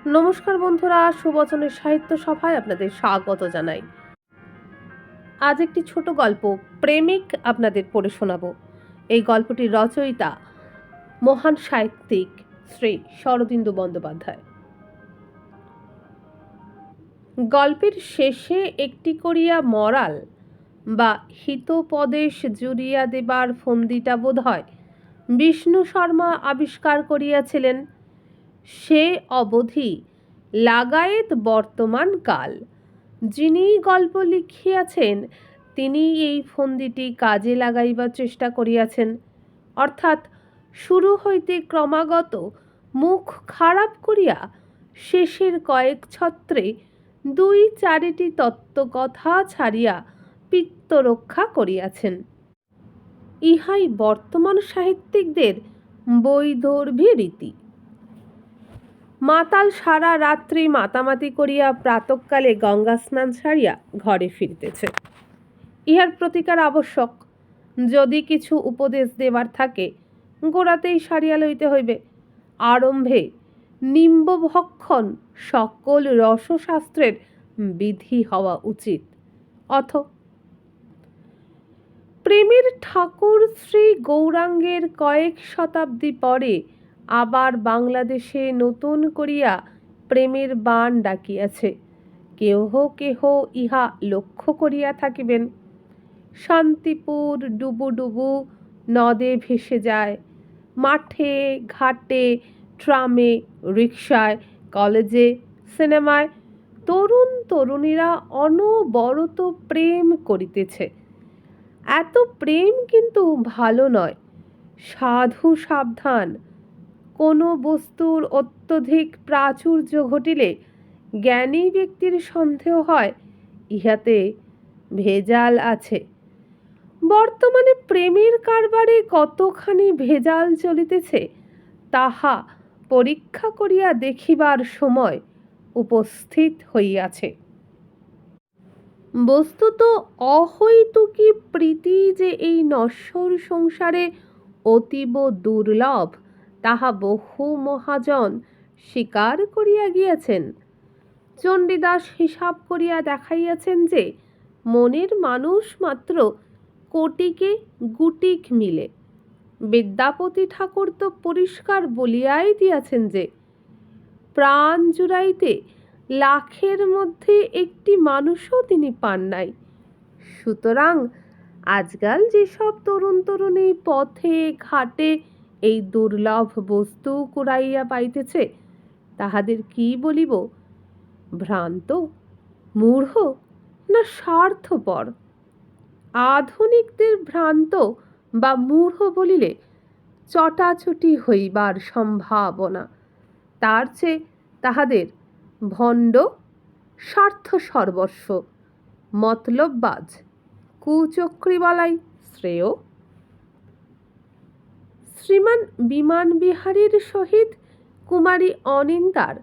নমস্কার বন্ধুরা, সুবচনের সাহিত্য সভায় আপনাদের স্বাগত জানাই। আজ একটি ছোট গল্প প্রেমিক আপনাদের পড়ে শোনাবো। এই গল্পটির রচয়িতা মহান সাহিত্যিক শ্রী শরদিন্দু বন্দ্যোপাধ্যায়। গল্পের শেষে একটি করিয়া মরাল বা হিতোপদেশ জুড়িয়া দেবার ফন্দিটা বোধ হয় বিষ্ণু শর্মা আবিষ্কার করিয়াছিলেন। সে অবধি লাগায়েত বর্তমান কাল। যিনি গল্প লিখিয়াছেন তিনি এই ফন্দিটি কাজে লাগাইবার চেষ্টা করিয়াছেন, অর্থাৎ শুরু হইতে ক্রমাগত মুখ খারাপ করিয়া শেষের কয়েক ছত্রে 2-4টি তত্ত্বকথা ছাড়িয়া পিত্ত রক্ষা করিয়াছেন। ইহাই বর্তমান সাহিত্যিকদের বৈদর্ভী রীতি। মাতাল সারা রাত্রি মাতামাতি করিয়া প্রাতঃকালে গঙ্গা স্নান সারিয়া ঘরে ফিরিতেছে। ইহার প্রতিকার আবশ্যক। যদি কিছু উপদেশ দেবার থাকে গোড়াতেই সারিয়া লইতে হইবে। আরম্ভে নিম্বভক্ষণ সকল রসশাস্ত্রের বিধি হওয়া উচিত। অথ প্রেমের ঠাকুর শ্রী গৌরাঙ্গের কয়েক শতাব্দী পরে আবার বাংলাদেশে নতুন করিয়া প্রেমের বাণ ডাকিয়াছে। কেহ কেহ ইহা লক্ষ্য করিয়া থাকিবেন। শান্তিপুর ডুবু ডুবু নদে ভেসে যায়। মাঠে ঘাটে ট্রামে রিকশায় কলেজে সিনেমায় তরুণ তরুণীরা অনবরত প্রেম করিতেছে। এত প্রেম কিন্তু ভালো নয়। সাধু সাবধান। কোনো বস্তুর অত্যধিক প্রাচুর্য ঘটিলে জ্ঞানী ব্যক্তির সন্দেহ হয় ইহাতে ভেজাল আছে। বর্তমানে প্রেমের কারবারে কতখানি ভেজাল চলিতেছে তাহা পরীক্ষা করিয়া দেখিবার সময় উপস্থিত হইয়াছে। বস্তুত অহৈতুকী প্রীতি যে এই নশ্বর সংসারে অতীব দুর্লভ তাহা বহু মহাজন স্বীকার করিয়া গিয়াছেন। চণ্ডীদাস হিসাব করিয়া দেখাইয়াছেন যে মনের মানুষ মাত্র কোটিকে গুটিক মিলে। বিদ্যাপতি ঠাকুর তো পরিষ্কার বলিয়াই দিয়াছেন যে প্রাণ জুড়াইতে লাখের মধ্যে একটি মানুষও তিনি পান নাই। সুতরাং আজকাল যেসব তরুণ তরুণী পথে ঘাটে এই দুর্লভ বস্তু কুড়াইয়া পাইতেছে তাহাদের কি বলিব? ভ্রান্ত, মূঢ় না স্বার্থপর? আধুনিকদের ভ্রান্ত বা মূঢ় বলিলে চটাচটি হইবার সম্ভাবনা। তার চেয়ে তাহাদের ভণ্ড, স্বার্থ সর্বস্ব, মতলববাজ, কুচক্রী বলাই শ্রেয়। শ্রীমান বিমান বিহারীর সহিত কুমারী অনিন্দার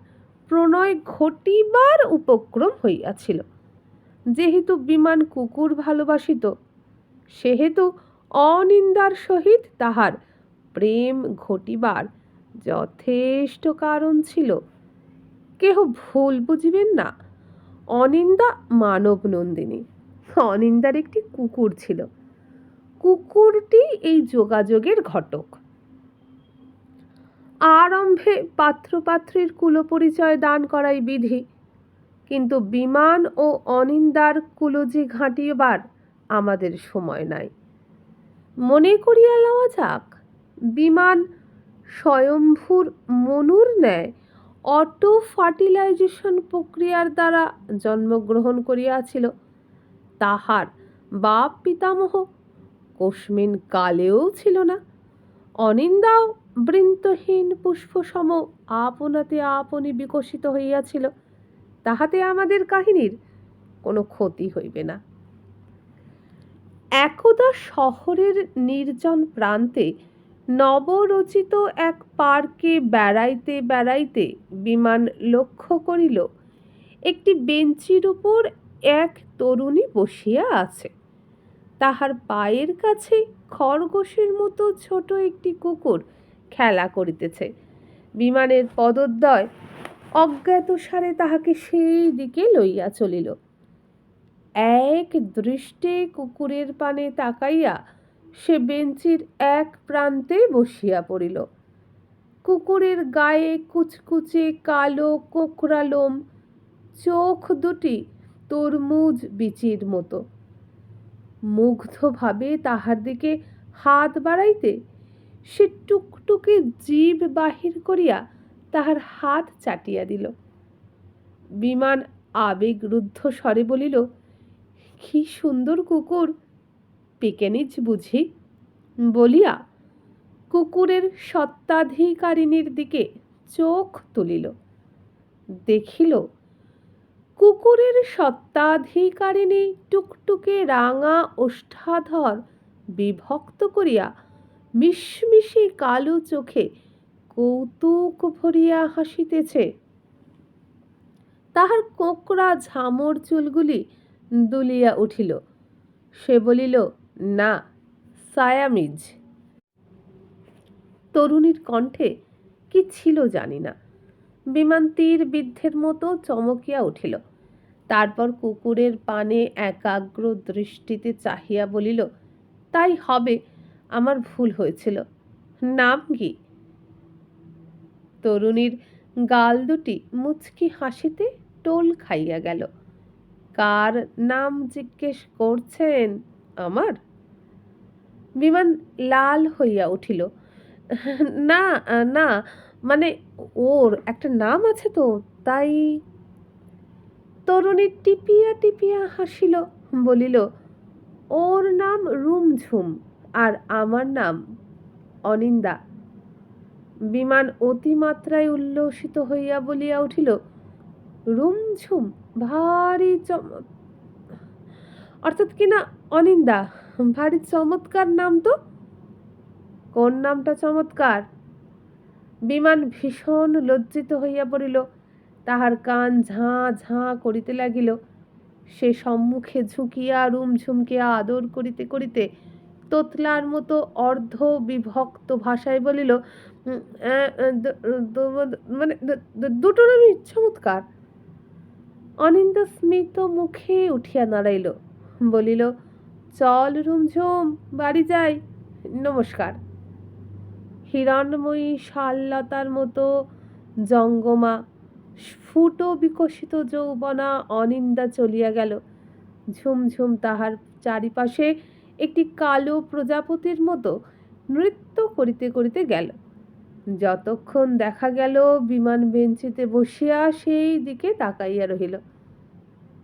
প্রণয় ঘটিবার উপক্রম হইয়াছিল। যেহেতু বিমান কুকুর ভালোবাসিত সেহেতু অনিন্দার সহিত তাহার প্রেম ঘটিবার যথেষ্ট কারণ ছিল। কেহ ভুল বুঝিবেন না, অনিন্দা মানব নন্দিনী। অনিন্দার একটি কুকুর ছিল। কুকুরটি এই যোগাযোগের ঘটক। আরম্ভে পাত্রপাত্রীর কুলপরিচয় দান করাই বিধি, কিন্তু বিমান ও অনিন্দার কুলজি ঘাঁটিবার আমাদের সময় নাই। মনে করিয়া লওয়া যাক, বিমান স্বয়ম্ভূর মনুর ন্যায় অটো ফার্টিলাইজেশন প্রক্রিয়ার দ্বারা জন্মগ্রহণ করিয়াছিল। তাহার বাপ পিতামহ কস্মিন কালেও ছিল না। অনিন্দাও বৃন্তহীন পুষ্পসম আপনাতে আপনি বিকশিত হইয়াছিল। তাহাতে আমাদের কাহিনীর কোনো ক্ষতি হইবে না। একদা শহরের নির্জন প্রান্তে নবরচিত এক পার্কে বেড়াইতে বেড়াইতে বিমান লক্ষ্য করিল একটি বেঞ্চির উপর এক তরুণী বসিয়া আছে। তাহার পায়ের কাছে খরগোশের মতো ছোট একটি কুকুর খেলা করিতেছে। বিমানের পদদ্বয় অজ্ঞাতসারে তাহাকে সেই দিকে লইয়া চলিল। এক দৃষ্টে কুকুরের পানে তাকাইয়া সে বেঞ্চির এক প্রান্তে বসিয়া পড়িল। কুকুরের গায়ে কুচকুচে কালো কোঁকড়া লোম, চোখ দুটি তরমুজ বিচির মতো। মুগ্ধভাবে তাহার দিকে হাত বাড়াইতে সে টুকটুকে জিভ বাহির করিয়া তাহার হাত চাটিয়া দিল। বিমান আবেগরুদ্ধ স্বরে বলিল, কি সুন্দর কুকুর, পেকেনিজ বুঝি? বলিয়া কুকুরের সত্ত্বাধিকারিণীর দিকে চোখ তুলিল। দেখিল কুকুরের সত্ত্বাধিকারিণী টুকটুকে রাঙা ওষ্ঠাধর বিভক্ত করিয়া মিশমিশে কালো চোখে কৌতুক ভরিয়া হাসিতেছে। তাহার কোঁকড়া ঝামর চুলগুলি দুলিয়া উঠিল। সে বলিল, না, সায়ামিজ। তরুণীর কণ্ঠে কি ছিল জানি না। বিমান তীর বিদ্ধের মতো চমকিয়া উঠিল। তারপর কুকুরের পানে একাগ্র দৃষ্টিতে চাহিয়া বলিল, তাই হবে, আমার ভুল হয়েছিল। নাম কি? তরুণীর গাল দুটি মুচকি হাসিতে টোল খাইয়া গেল। কার নাম জিজ্ঞেস করছেন? আমার? বিমান লাল হইয়া উঠিল। না না, মানে ওর একটা নাম আছে তো, তাই। তরুণী টিপিয়া টিপিয়া হাসিল, বলিল, ওর নাম রুমঝুম আর আমার নাম অনিন্দা। বিমান অতিমাত্রায় উল্লসিত হইয়া বলিয়া উঠিল, রুমঝুম, ভারী অর্থাৎ কিনা অনিন্দা, ভারী চমৎকার নাম তো। কোন নামটা চমৎকার? বিমান ভীষণ লজ্জিত হইয়া পড়িল। তাহার কান ঝাঁ ঝাঁ করিতে লাগিল। সে সম্মুখে ঝুঁকিয়া রুমঝুমকে আদর করিতে করিতে তোতলার মতো অর্ধ বিভক্ত ভাষায় বলিল, মানে দুটো নামই চমৎকার। অনিন্দা স্মিত মুখে উঠিয়া দাঁড়াইল, বলিল, চল রুমঝুম, বাড়ি যাই, নমস্কার। হিরণময়ী শাললতার মতো জঙ্গমা স্ফুট বিকশিত যৌবনা অনিন্দা চলিয়া গেল। ঝুমঝুম তাহার চারিপাশে একটি কালো প্রজাপতির মতো নৃত্য করিতে করিতে গেল। যতক্ষণ দেখা গেল বিমান বেঞ্চিতে বসিয়া সেই দিকে তাকাইয়া রহিল।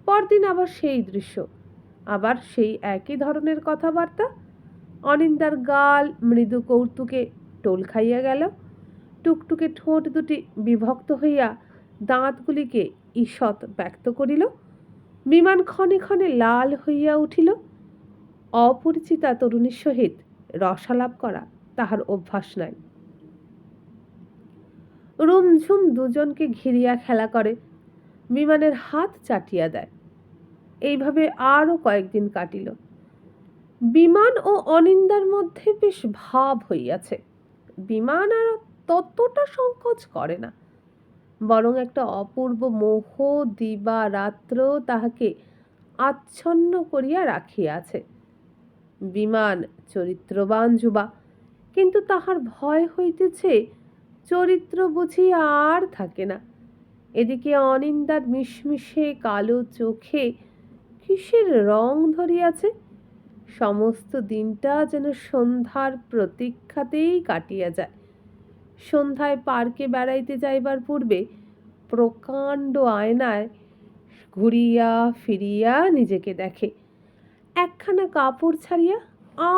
পরদিন আবার সেই দৃশ্য, আবার সেই একই ধরনের কথাবার্তা। অনিন্দার গাল মৃদু কৌতুকে টোল খাইয়া গেল। টুকটুকে ঠোঁট দুটি বিভক্ত হইয়া দাঁতগুলিকে ঈষৎ ব্যক্ত করিল। বিমান ক্ষণে ক্ষণে লাল হইয়া উঠিল। অপরিচিতা তরুণীর সহিত রসালাপ করা তাহার অভ্যাস নাই। রুমঝুম দুজনকে ঘিরিয়া খেলা করে, বিমানের হাত চাটিয়া দেয়। এইভাবে আরও কয়েকদিন কাটিল। বিমান ও অনিন্দার মধ্যে বেশ ভাব হইয়াছে। বিমান আর ততটা সংকোচ করে না, বরং একটা অপূর্ব মোহ দিবা রাত্র তাহাকে আচ্ছন্ন করিয়া রাখিয়াছে। বিমান চরিত্রবান যুবা, কিন্তু তাহার ভয় হইতেছে চরিত্র বুঝি আর থাকে না। এদিকে অনিন্দার মিশমিশে কালো চোখে কিসের রং ধরিয়াছে। সমস্ত দিনটা যেন সন্ধ্যার প্রতীক্ষাতেই কাটিয়া যায়। সন্ধ্যায় পার্কে বেড়াইতে যাইবার পূর্বে প্রকাণ্ড আয়নায় ঘুরিয়া ফিরিয়া নিজেকে দেখে। একখানা কাপড় ছাড়িয়া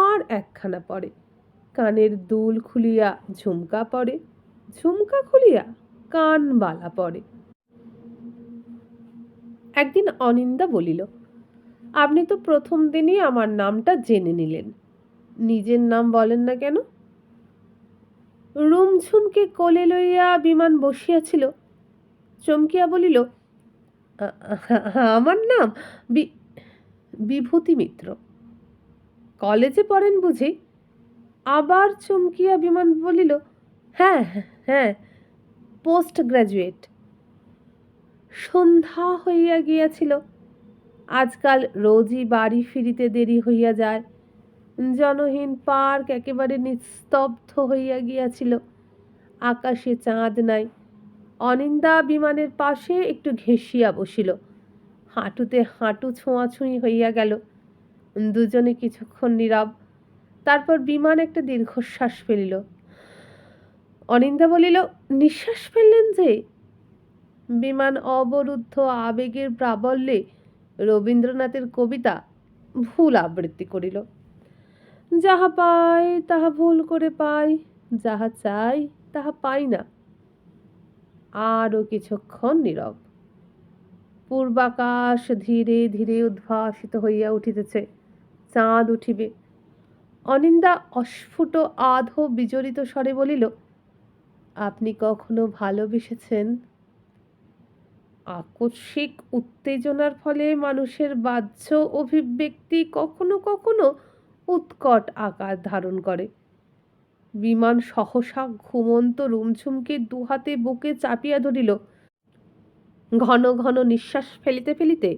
আর একখানা পরে, কানের দুল খুলিয়া ঝুমকা পরে, ঝুমকা খুলিয়া কানবালা পরে। একদিন অনিন্দা বলিল, আপনি তো প্রথম দিনই আমার নামটা জেনে নিলেন, নিজের নাম বলেন না কেন? রুমঝুমকে কোলে লইয়া বিমান বসিয়াছিল। চমকিয়া বলিল, আমার নাম বিভূতি মিত্র। কলেজে পড়েন বুঝি? আবার চমকিয়া বিমান বলিল, হ্যাঁ হ্যাঁ, পোস্ট গ্রাজুয়েট। সন্ধ্যা হইয়া গিয়াছিল। আজকাল রোজই বাড়ি ফিরিতে দেরি হইয়া যায়। জনহীন পার্ক একেবারে নিস্তব্ধ হইয়া গিয়াছিল। আকাশে চাঁদ নাই। অনিন্দা বিমানের পাশে একটু ঘেঁষিয়া বসিল। হাঁটুতে হাঁটু ছোঁয়াছুঁই হইয়া গেল। দুজনে কিছুক্ষণ নীরব। তারপর বিমান একটা দীর্ঘশ্বাস ফেলিল। অনিন্দা বলিল, নিঃশ্বাস ফেললেন যে? বিমান অবরুদ্ধ আবেগের প্রাবল্যে রবীন্দ্রনাথের কবিতা ভুল আবৃত্তি করিল। যাহা পাই তাহা ভুল করে পাই, যাহা চাই তাহা পাই না। আরও কিছুক্ষণ নীরব। পূর্বাকাশ ধীরে ধীরে উদ্ভাসিত হইয়া উঠিতেছে। চাঁদ উঠিবে। অনিন্দা অস্ফুট আধো বিজড়িত স্বরে বলিল, আপনি কখনো ভালোবেসেছেন? আকস্মিক উত্তেজনার ফলে মানুষের বাহ্য অভিব্যক্তি কখনো কখনো উৎকট আকার ধারণ করে। বিমান সহসা ঘুমন্ত রুমঝুমকে দুহাতে বুকে চাপিয়া ধরিল। ঘন ঘন নিঃশ্বাস ফেলিতে ফেলিতে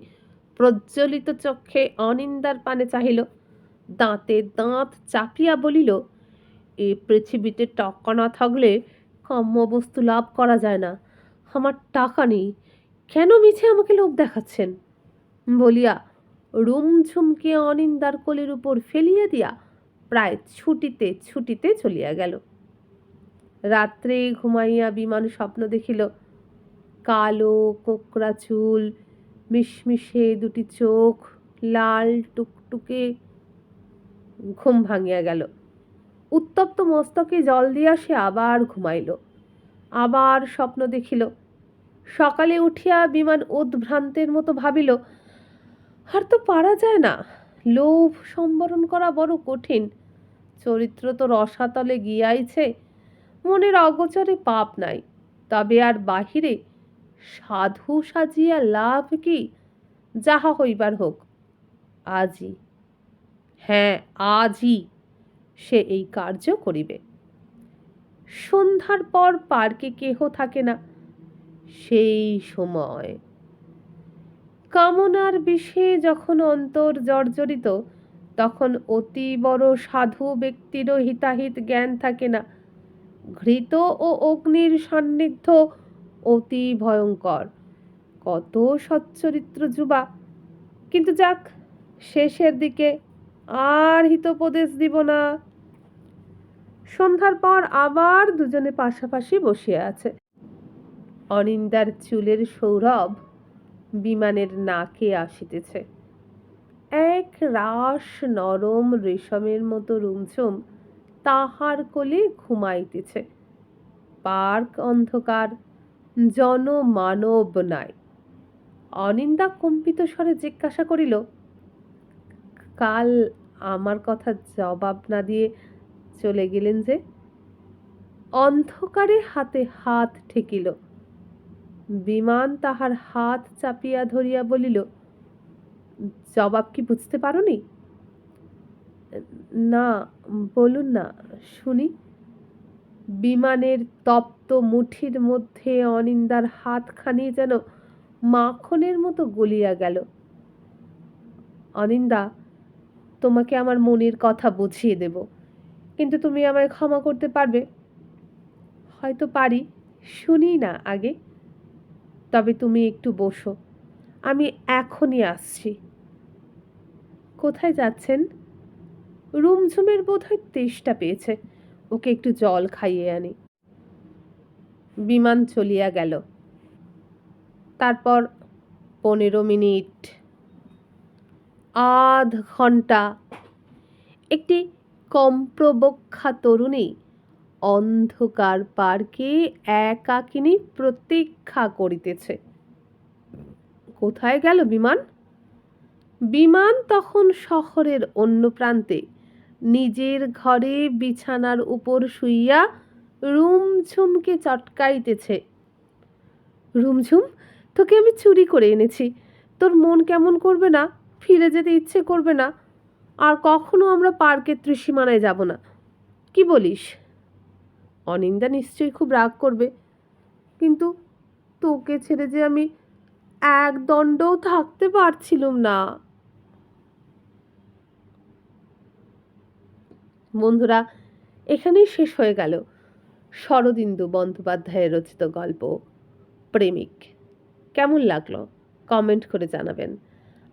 প্রজ্বলিত চক্ষে অনিন্দার পানে চাহিল। দাঁতে দাঁত চাপিয়া বলিল, এ পৃথিবীতে টাকা না থাকলে কাম্যবস্তু লাভ করা যায় না। আমার টাকা নেই, কেন মিছে আমাকে লোভ দেখাচ্ছেন? বলিয়া রুমঝুমকে অনিন্দার কোলের উপর ফেলিয়া দিয়া প্রায় ছুটিতে ছুটিতে চলিয়া গেল। রাত্রে ঘুমাইয়া বিমান স্বপ্ন দেখিল। কালো কোকড়া চুল, মিশমিশে দুটি চোখ, লাল টুকটুকে। ঘুম ভাঙিয়া গেল। উত্তপ্ত মস্তকে জল দিয়া সে আবার ঘুমাইল। আবার স্বপ্ন দেখিল। সকালে উঠিয়া বিমান উদ্ভ্রান্তের মতো ভাবিল, আর তো পারা যায় না। লোভ সম্বরণ করা বড় কঠিন। চরিত্র তো রসাতলে গিয়াইছে। মনের অগোচরে পাপ নাই, তবে আর বাহিরে সাধু সাজিয়া লাভ কি? যাহা হইবার হোক, আজই, হ্যাঁ আজই সে এই কার্য করিবে। সন্ধ্যার পর পার্কে কেহ থাকে না। সেই সময় কামনার বিষে যখন অন্তর জর্জরিত, তখন অতি বড় সাধু ব্যক্তিরও হিতাহিত জ্ঞান থাকে না। ঘৃত ও অগ্নির সান্নিধ্য অতি ভয়ঙ্কর। কত সচ্চরিত্র যুবা, কিন্তু যাক, শেষের দিকে আর হিতোপদেশ দিব না। সন্ধ্যার পর আবার দুজনে পাশাপাশি বসিয়া আছে। অনিন্দার চুলের সৌরভ বিমানের নাকে আসিতেছে। এক রাস নরম রেশমের মতো রুমঝুম তাহার কোলে ঘুমাইতেছে। পার্ক অন্ধকার, জনমানব নাই। অনিন্দা কম্পিত স্বরে জিজ্ঞাসা করিল, কাল আমার কথা জবাব না দিয়ে চলে গেলেন যে? অন্ধকারে হাতে হাত ঠেকিল। বিমান তাহার হাত চাপিয়া ধরিয়া বলিল, জবাব কি বুঝতে পারোনি? না, বলুন না, শুনি। বিমানের তপ্ত মুঠির মধ্যে অনিন্দার হাতখানি যেন মাখনের মতো গলিয়া গেল। অনিন্দা, তোমাকে আমার মনের কথা বুঝিয়ে দেব, কিন্তু তুমি আমায় ক্ষমা করতে পারবে? হয়তো পারি, শুনি না আগে। তবে তুমি একটু বসো, আমি এখনই আসছি। কোথায় যাচ্ছেন? রুমঝুমের বোধহয় তেষ্টা পেয়েছে, ওকে একটু জল খাইয়ে আনি। বিমান চলিয়া গেল। তারপর 15 মিনিট, আধ ঘন্টা। একটি কম্প্রবক্ষা তরুণী অন্ধকার পার্কে একাকিনী প্রতীক্ষা করিতেছে। কোথায় গেল বিমান? বিমান তখন শহরের অন্য প্রান্তে নিজের ঘরে বিছানার উপর শুইয়া রুমঝুমকে চটকাইতেছে। রুমঝুম, তোকে আমি চুরি করে এনেছি। তোর মন কেমন করবে না, ফিরে যেতে ইচ্ছে করবে না। আর কখনো আমরা পার্কের ত্রিসীমানায় যাব না, কি বলিস? অনিন্দা নিশ্চয়ই খুব রাগ করবে, কিন্তু তোকে ছেড়ে যে আমি এক দণ্ডও থাকতে পারছিলুম না। বন্ধুরা, এখানেই শেষ হয়ে গেল শরদিন্দু বন্দ্যোপাধ্যায়ের রচিত গল্প প্রেমিক। কেমন লাগলো কমেন্ট করে জানাবেন।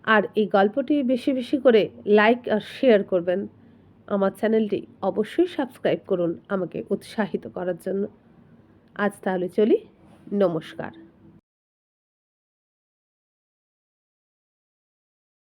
আর এই গল্পটি বেশি বেশি করে লাইক আর শেয়ার করবেন। আমার চ্যানেলটি অবশ্যই সাবস্ক্রাইব করুন আমাকে উৎসাহিত করার জন্য। আজ তাহলে চলি, নমস্কার।